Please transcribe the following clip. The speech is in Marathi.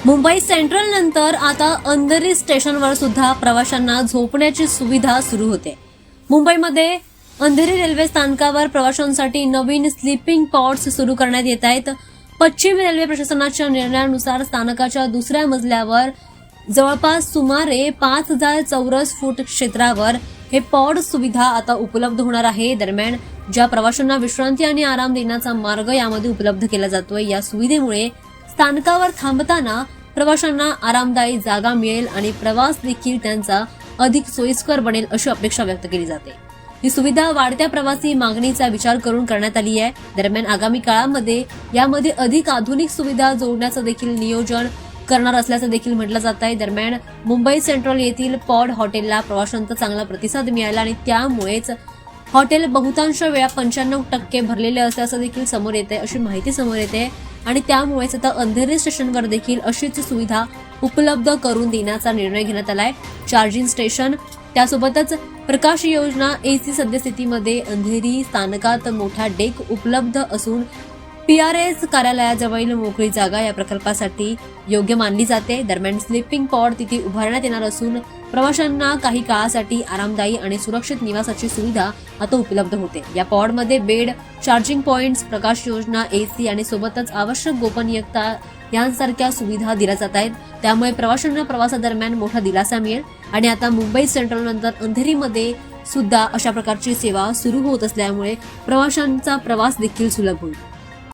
मुंबई सेंट्रल नंतर आता अंधेरी स्टेशनवर सुद्धा प्रवाशांना झोपण्याची सुविधा सुरू होते। मुंबईमध्ये अंधेरी रेल्वे स्थानकावर प्रवाशांसाठी नवीन स्लीपिंग पॉड्स सुरू करण्यात येत आहेत। पश्चिम रेल्वे प्रशासनाच्या निर्णयानुसार स्थानकाच्या दुसऱ्या मजल्यावर जवळपास सुमारे 5000 चौरस फूट क्षेत्रावर हे पॉड सुविधा आता उपलब्ध होणार आहे। दरम्यान ज्या प्रवाशांना विश्रांती आणि आराम देण्याचा मार्ग यामध्ये उपलब्ध केला जातोय, या सुविधेमुळे स्थानकावर थांबताना प्रवाशांना आरामदायी जागा मिळेल आणि प्रवास देखील त्यांचा अधिक सोयीस्कर बनेल अशी अपेक्षा व्यक्त केली जाते। ही सुविधा वाढत्या प्रवासी मागणीचा विचार करून करण्यात आली आहे। दरम्यान आगामी काळामध्ये यामध्ये अधिक आधुनिक सुविधा जोडण्याचं देखील नियोजन करणार असल्याचं देखील म्हटलं जात आहे। दरम्यान मुंबई सेंट्रल येथील पॉड हॉटेलला प्रवाशांचा चांगला प्रतिसाद मिळाला आणि त्यामुळेच हॉटेल बहुतांश वेळा 95% भरलेले असल्याचं देखील समोर येते, अशी माहिती समोर येते आणि त्यामुळेच आता अंधेरी स्टेशनवर देखील अशीच सुविधा उपलब्ध करून देण्याचा निर्णय घेण्यात आलाय। चार्जिंग स्टेशन त्यासोबतच प्रकाश योजना, एसी सद्यस्थितीमध्ये अंधेरी स्थानकात मोठा डेक उपलब्ध असून PRS कार्यालयाजवळील मोकळी जागा या प्रकल्पासाठी योग्य मानली जाते। दरम्यान स्लीपिंग पॉड तिथे उभारण्यात येणार असून प्रवाशांना काही काळासाठी आरामदायी आणि सुरक्षित निवासाची सुविधा आता उपलब्ध होते। या पॉडमध्ये बेड, चार्जिंग पॉइंट्स, प्रकाश योजना, एसी आणि सोबतच आवश्यक गोपनीयता यांसारख्या सुविधा दिल्या जात आहेत। त्यामुळे प्रवाशांना प्रवासादरम्यान मोठा दिलासा मिळेल आणि आता मुंबई सेंट्रल नंतर अंधेरीमध्ये सुद्धा अशा प्रकारची सेवा सुरू होत असल्यामुळे प्रवाशांचा प्रवास देखील सुलभ होईल।